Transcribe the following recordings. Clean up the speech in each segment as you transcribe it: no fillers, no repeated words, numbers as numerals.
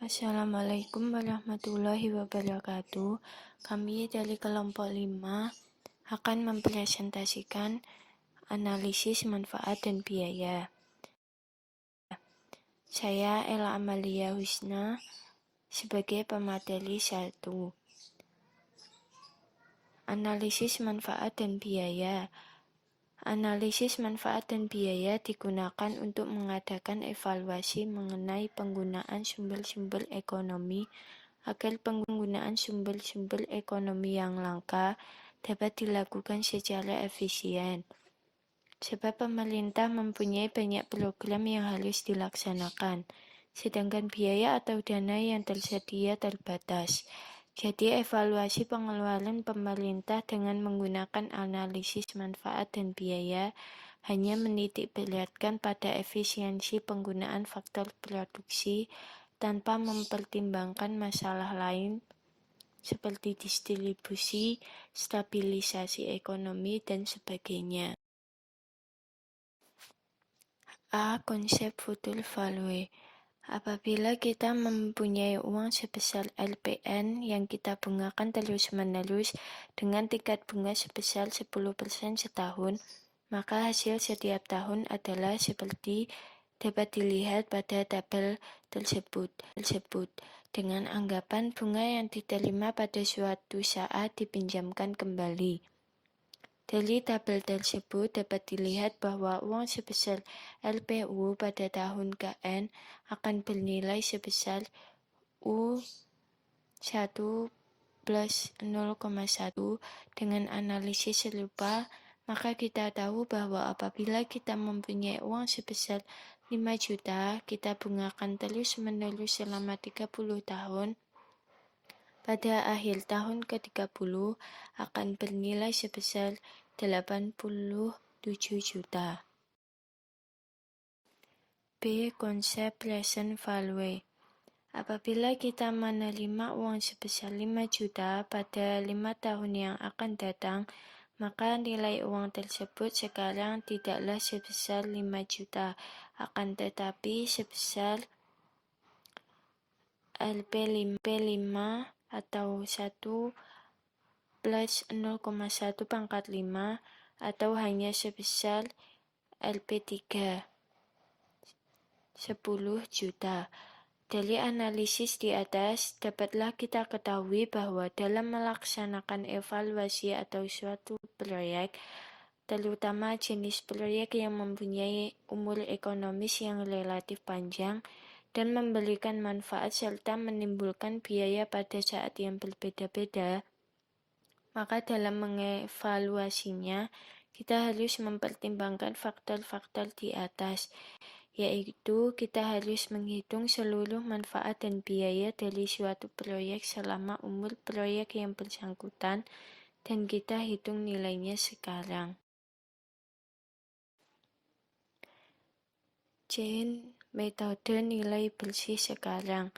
Assalamualaikum warahmatullahi wabarakatuh. Kami dari kelompok 5 akan mempresentasikan analisis manfaat dan biaya. Saya Ella Amalia Husna sebagai pemateri 1. Analisis manfaat dan biaya. Analisis manfaat dan biaya digunakan untuk mengadakan evaluasi mengenai penggunaan sumber-sumber ekonomi agar penggunaan sumber-sumber ekonomi yang langka dapat dilakukan secara efisien. Sebab pemerintah mempunyai banyak program yang harus dilaksanakan, sedangkan biaya atau dana yang tersedia terbatas. Jadi evaluasi pengeluaran pemerintah dengan menggunakan analisis manfaat dan biaya hanya menitik beratkan pada efisiensi penggunaan faktor produksi tanpa mempertimbangkan masalah lain seperti distribusi, stabilisasi ekonomi, dan sebagainya. Konsep futur value. Apabila kita mempunyai uang sebesar LPN yang kita bungkakan terus-menerus dengan tingkat bunga sebesar 10% setahun, maka hasil setiap tahun adalah seperti dapat dilihat pada tabel tersebut. Dengan anggapan bunga yang diterima pada suatu saat dipinjamkan kembali. Dari tabel tersebut dapat dilihat bahwa uang sebesar LPU pada tahun KN akan bernilai sebesar U1 plus 0,1. Dengan analisis serupa, maka kita tahu bahwa apabila kita mempunyai uang sebesar 5 juta, kita bungkakan terus-menerus selama 30 tahun. Pada akhir tahun ke-30 akan bernilai sebesar 87 juta. B. Konsep present value. Apabila kita menerima uang sebesar 5 juta pada 5 tahun yang akan datang, maka nilai uang tersebut sekarang tidaklah sebesar 5 juta, akan tetapi sebesar LP5 atau 1 plus 0,1 pangkat 5 atau hanya sebesar LP3 10 juta. Dari analisis di atas, dapatlah kita ketahui bahwa dalam melaksanakan evaluasi atau suatu proyek, terutama jenis proyek yang mempunyai umur ekonomis yang relatif panjang dan memberikan manfaat serta menimbulkan biaya pada saat yang berbeda-beda, maka dalam mengevaluasinya, kita harus mempertimbangkan faktor-faktor di atas, yaitu kita harus menghitung seluruh manfaat dan biaya dari suatu proyek selama umur proyek yang bersangkutan, dan kita hitung nilainya sekarang. Metode nilai bersih sekarang.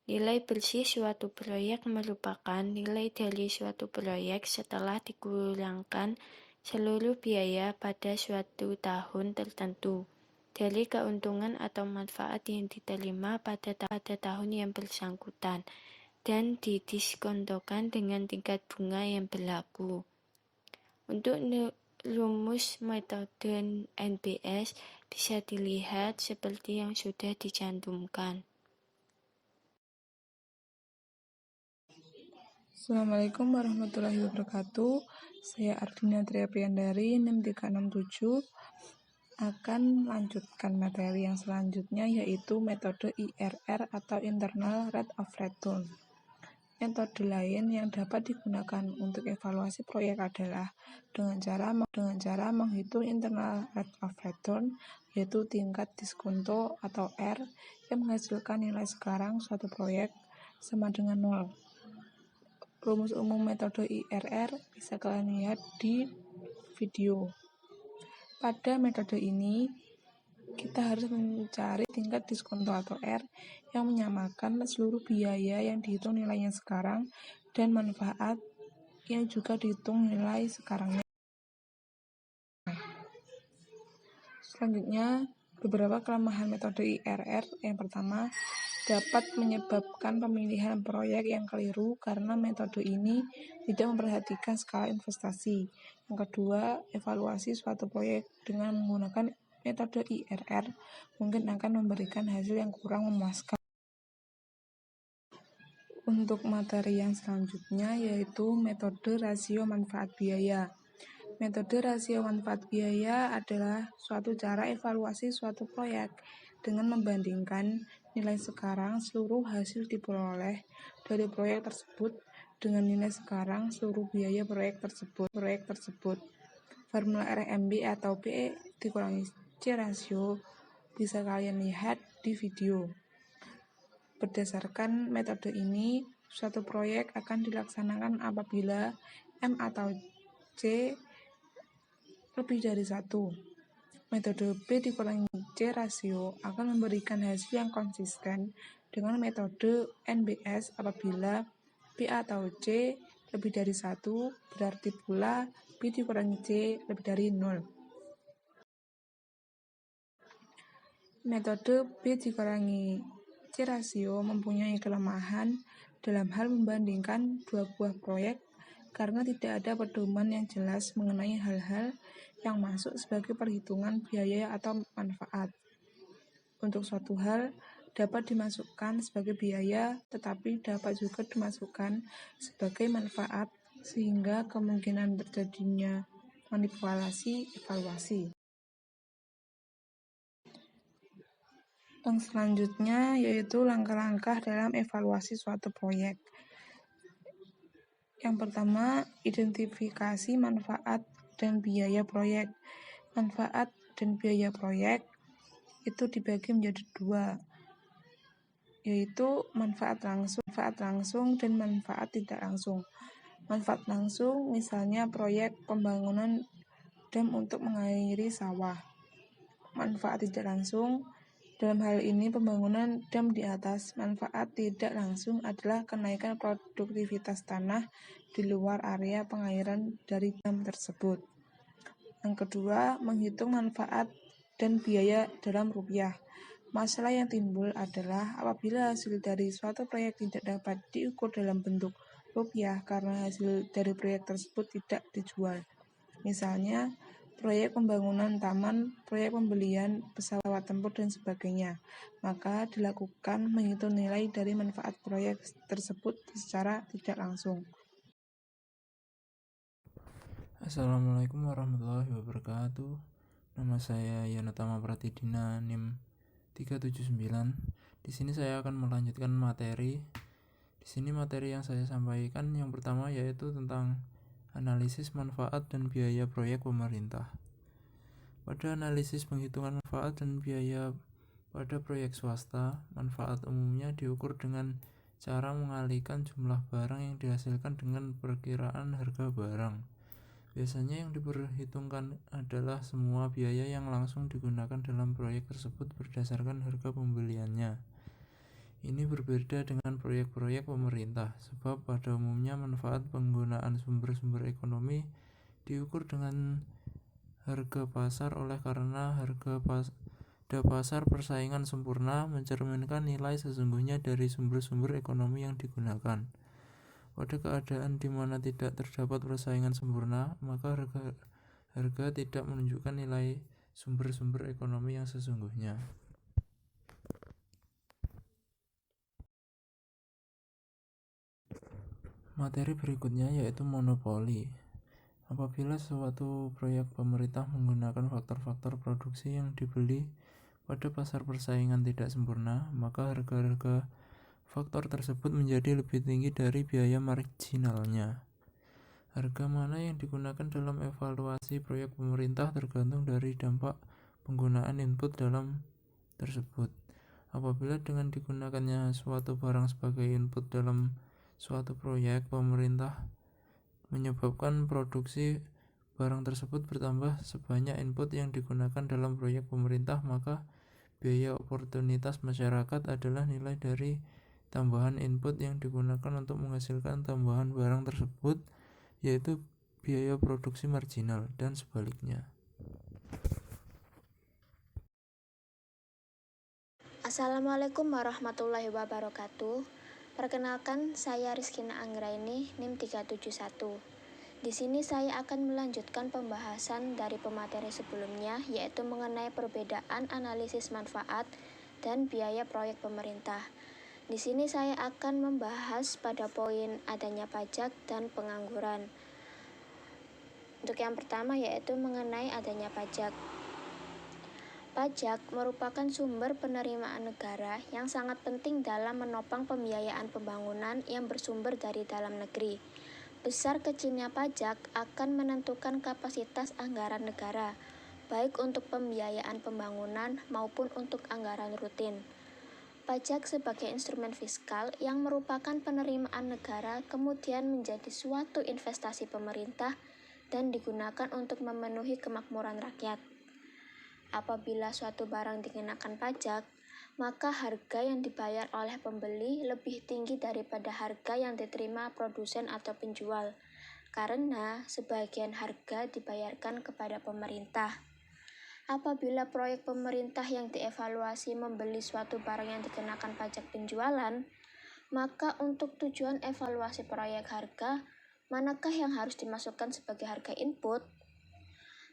Nilai bersih suatu proyek merupakan nilai dari suatu proyek setelah dikurangkan seluruh biaya pada suatu tahun tertentu dari keuntungan atau manfaat yang diterima pada tahun yang bersangkutan dan didiskontokan dengan tingkat bunga yang berlaku. Untuk rumus metode NBS bisa dilihat seperti yang sudah dicantumkan. Assalamualaikum warahmatullahi wabarakatuh. Saya Ardina Triapiandari 6367 akan melanjutkan materi yang selanjutnya, yaitu metode IRR atau Internal Rate of Return. Metode lain yang dapat digunakan untuk evaluasi proyek adalah dengan cara menghitung Internal Rate of Return, yaitu tingkat diskonto atau R yang menghasilkan nilai sekarang suatu proyek sama dengan 0. Rumus umum metode IRR bisa kalian lihat di video. Pada metode ini, kita harus mencari tingkat diskonto atau R yang menyamakan seluruh biaya yang dihitung nilainya sekarang dan manfaat yang juga dihitung nilai sekarangnya. Selanjutnya, beberapa kelemahan metode IRR. Yang pertama, dapat menyebabkan pemilihan proyek yang keliru karena metode ini tidak memperhatikan skala investasi. Yang kedua, evaluasi suatu proyek dengan menggunakan metode IRR mungkin akan memberikan hasil yang kurang memuaskan. Untuk materi yang selanjutnya yaitu metode rasio manfaat biaya. Metode rasio manfaat biaya adalah suatu cara evaluasi suatu proyek dengan membandingkan nilai sekarang seluruh hasil diperoleh dari proyek tersebut dengan nilai sekarang seluruh biaya proyek tersebut. Formula RMB atau PE dikurangi C rasio bisa kalian lihat di video. Berdasarkan metode ini, suatu proyek akan dilaksanakan apabila M atau C lebih dari 1. Metode B dikurangi C rasio akan memberikan hasil yang konsisten dengan metode NBS apabila B atau C lebih dari 1, berarti pula B dikurangi C lebih dari 0. Metode B dikurangi C rasio mempunyai kelemahan dalam hal membandingkan dua buah proyek karena tidak ada pedoman yang jelas mengenai hal-hal yang masuk sebagai perhitungan biaya atau manfaat. Untuk suatu hal dapat dimasukkan sebagai biaya tetapi dapat juga dimasukkan sebagai manfaat sehingga kemungkinan terjadinya manipulasi evaluasi. Yang selanjutnya yaitu langkah-langkah dalam evaluasi suatu proyek. Yang pertama, identifikasi manfaat dan biaya proyek. Manfaat dan biaya proyek itu dibagi menjadi 2, yaitu manfaat langsung dan manfaat tidak langsung. Manfaat langsung misalnya proyek pembangunan dam untuk mengairi sawah. Manfaat tidak langsung dalam hal ini pembangunan dam di atas. Manfaat tidak langsung adalah kenaikan produktivitas tanah di luar area pengairan dari dam tersebut. Yang kedua, menghitung manfaat dan biaya dalam rupiah. Masalah yang timbul adalah apabila hasil dari suatu proyek tidak dapat diukur dalam bentuk rupiah karena hasil dari proyek tersebut tidak dijual. Misalnya, proyek pembangunan taman, proyek pembelian pesawat tempur dan sebagainya, maka dilakukan menghitung nilai dari manfaat proyek tersebut secara tidak langsung. Assalamualaikum warahmatullahi wabarakatuh. Nama saya Yanatama Pratidina NIM 379. Di sini saya akan melanjutkan materi. Di sini materi yang saya sampaikan yang pertama yaitu tentang analisis manfaat dan biaya proyek pemerintah. Pada analisis penghitungan manfaat dan biaya pada proyek swasta, manfaat umumnya diukur dengan cara mengalihkan jumlah barang yang dihasilkan dengan perkiraan harga barang. Biasanya yang diperhitungkan adalah semua biaya yang langsung digunakan dalam proyek tersebut berdasarkan harga pembeliannya. Ini berbeda dengan proyek-proyek pemerintah, sebab pada umumnya manfaat penggunaan sumber-sumber ekonomi diukur dengan harga pasar oleh karena harga pada pasar persaingan sempurna mencerminkan nilai sesungguhnya dari sumber-sumber ekonomi yang digunakan. Pada keadaan di mana tidak terdapat persaingan sempurna, maka harga tidak menunjukkan nilai sumber-sumber ekonomi yang sesungguhnya. Materi berikutnya yaitu monopoli. Apabila suatu proyek pemerintah menggunakan faktor-faktor produksi yang dibeli pada pasar persaingan tidak sempurna, maka harga-harga faktor tersebut menjadi lebih tinggi dari biaya marginalnya. Harga mana yang digunakan dalam evaluasi proyek pemerintah tergantung dari dampak penggunaan input dalam tersebut. Apabila dengan digunakannya suatu barang sebagai input dalam suatu proyek pemerintah menyebabkan produksi barang tersebut bertambah sebanyak input yang digunakan dalam proyek pemerintah, maka biaya oportunitas masyarakat adalah nilai dari tambahan input yang digunakan untuk menghasilkan tambahan barang tersebut, yaitu biaya produksi marginal, dan sebaliknya. Assalamualaikum warahmatullahi wabarakatuh. Perkenalkan, saya Rizkina Anggraini, NIM 371. Di sini saya akan melanjutkan pembahasan dari pemateri sebelumnya, yaitu mengenai perbedaan analisis manfaat dan biaya proyek pemerintah. Di sini saya akan membahas pada poin adanya pajak dan pengangguran. Untuk yang pertama yaitu mengenai adanya pajak. Pajak merupakan sumber penerimaan negara yang sangat penting dalam menopang pembiayaan pembangunan yang bersumber dari dalam negeri. Besar kecilnya pajak akan menentukan kapasitas anggaran negara, baik untuk pembiayaan pembangunan maupun untuk anggaran rutin. Pajak sebagai instrumen fiskal yang merupakan penerimaan negara kemudian menjadi suatu investasi pemerintah dan digunakan untuk memenuhi kemakmuran rakyat. Apabila suatu barang dikenakan pajak, maka harga yang dibayar oleh pembeli lebih tinggi daripada harga yang diterima produsen atau penjual, karena sebagian harga dibayarkan kepada pemerintah. Apabila proyek pemerintah yang dievaluasi membeli suatu barang yang dikenakan pajak penjualan, maka untuk tujuan evaluasi proyek harga, manakah yang harus dimasukkan sebagai harga input?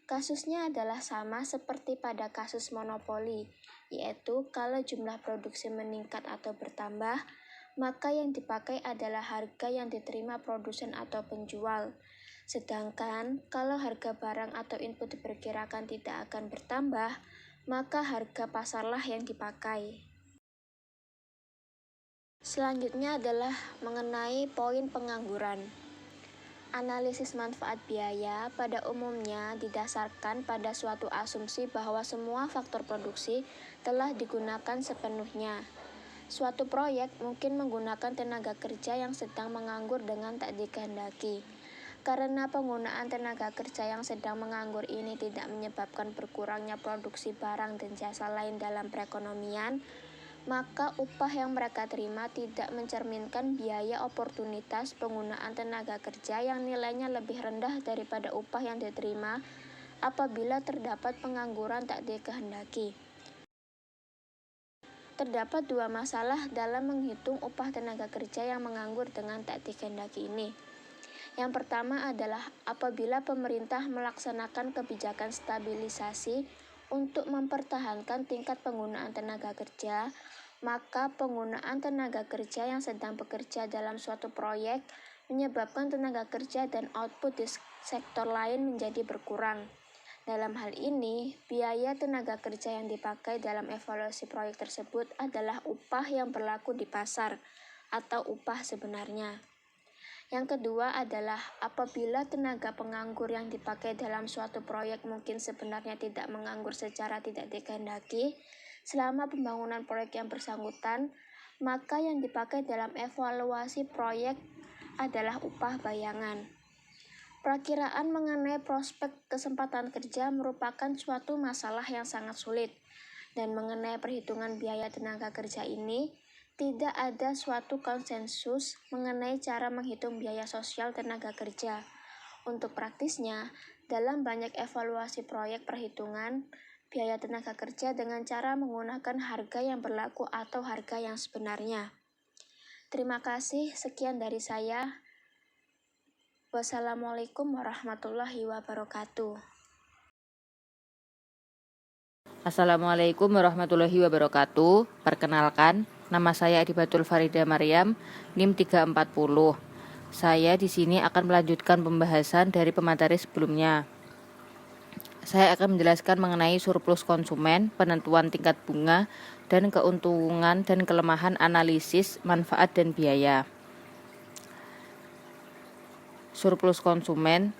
Kasusnya adalah sama seperti pada kasus monopoli, yaitu kalau jumlah produksi meningkat atau bertambah, maka yang dipakai adalah harga yang diterima produsen atau penjual. Sedangkan kalau harga barang atau input diperkirakan tidak akan bertambah, maka harga pasarlah yang dipakai. Selanjutnya adalah mengenai poin pengangguran. Analisis manfaat biaya pada umumnya didasarkan pada suatu asumsi bahwa semua faktor produksi telah digunakan sepenuhnya. Suatu proyek mungkin menggunakan tenaga kerja yang sedang menganggur dengan tak dikehendaki. Karena penggunaan tenaga kerja yang sedang menganggur ini tidak menyebabkan berkurangnya produksi barang dan jasa lain dalam perekonomian, maka upah yang mereka terima tidak mencerminkan biaya oportunitas penggunaan tenaga kerja yang nilainya lebih rendah daripada upah yang diterima apabila terdapat pengangguran tak dikehendaki. Terdapat dua masalah dalam menghitung upah tenaga kerja yang menganggur dengan tak dikehendaki ini. Yang pertama adalah apabila pemerintah melaksanakan kebijakan stabilisasi untuk mempertahankan tingkat penggunaan tenaga kerja, maka penggunaan tenaga kerja yang sedang bekerja dalam suatu proyek menyebabkan tenaga kerja dan output di sektor lain menjadi berkurang. Dalam hal ini, biaya tenaga kerja yang dipakai dalam evaluasi proyek tersebut adalah upah yang berlaku di pasar atau upah sebenarnya. Yang kedua adalah apabila tenaga penganggur yang dipakai dalam suatu proyek mungkin sebenarnya tidak menganggur secara tidak dikehendaki selama pembangunan proyek yang bersangkutan, maka yang dipakai dalam evaluasi proyek adalah upah bayangan. Perakiraan mengenai prospek kesempatan kerja merupakan suatu masalah yang sangat sulit, dan mengenai perhitungan biaya tenaga kerja ini, tidak ada suatu konsensus mengenai cara menghitung biaya sosial tenaga kerja. Untuk praktisnya, dalam banyak evaluasi proyek perhitungan biaya tenaga kerja dengan cara menggunakan harga yang berlaku atau harga yang sebenarnya. Terima kasih, sekian dari saya. Wassalamualaikum warahmatullahi wabarakatuh. Assalamualaikum warahmatullahi wabarakatuh. Perkenalkan, nama saya Adibatul Farida Maryam, NIM 340. Saya di sini akan melanjutkan pembahasan dari pemateri sebelumnya. Saya akan menjelaskan mengenai surplus konsumen, penentuan tingkat bunga, dan keuntungan dan kelemahan analisis manfaat dan biaya. Surplus konsumen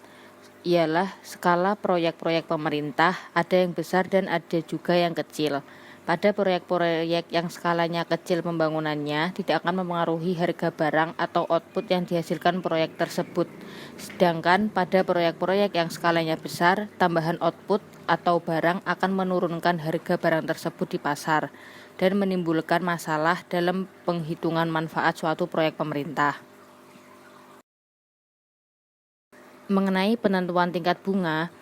ialah skala proyek-proyek pemerintah, ada yang besar dan ada juga yang kecil. Pada proyek-proyek yang skalanya kecil pembangunannya tidak akan mempengaruhi harga barang atau output yang dihasilkan proyek tersebut. Sedangkan pada proyek-proyek yang skalanya besar, tambahan output atau barang akan menurunkan harga barang tersebut di pasar dan menimbulkan masalah dalam penghitungan manfaat suatu proyek pemerintah. Mengenai penentuan tingkat bunga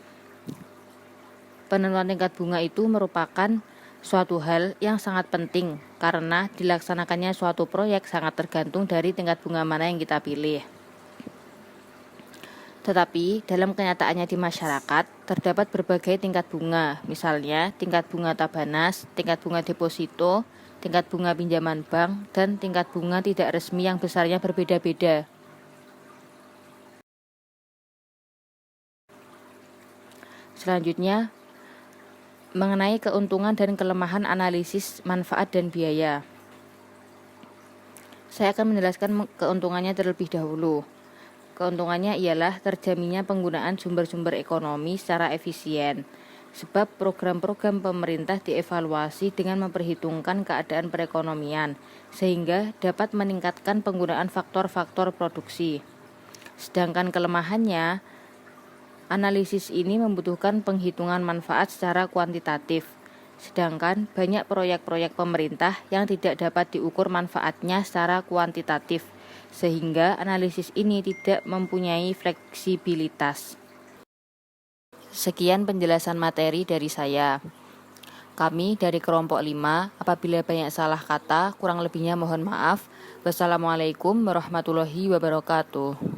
itu merupakan suatu hal yang sangat penting karena dilaksanakannya suatu proyek sangat tergantung dari tingkat bunga mana yang kita pilih. Tetapi dalam kenyataannya di masyarakat terdapat berbagai tingkat bunga, misalnya tingkat bunga Tabanas, tingkat bunga deposito, tingkat bunga pinjaman bank, dan tingkat bunga tidak resmi yang besarnya berbeda-beda. Selanjutnya, mengenai keuntungan dan kelemahan analisis manfaat dan biaya. Saya akan menjelaskan keuntungannya terlebih dahulu. Keuntungannya ialah terjaminnya penggunaan sumber-sumber ekonomi secara efisien, sebab program-program pemerintah dievaluasi dengan memperhitungkan keadaan perekonomian, sehingga dapat meningkatkan penggunaan faktor-faktor produksi. Sedangkan kelemahannya, analisis ini membutuhkan penghitungan manfaat secara kuantitatif, sedangkan banyak proyek-proyek pemerintah yang tidak dapat diukur manfaatnya secara kuantitatif, sehingga analisis ini tidak mempunyai fleksibilitas. Sekian penjelasan materi dari saya. Kami dari kelompok 5, apabila banyak salah kata, kurang lebihnya mohon maaf. Wassalamualaikum warahmatullahi wabarakatuh.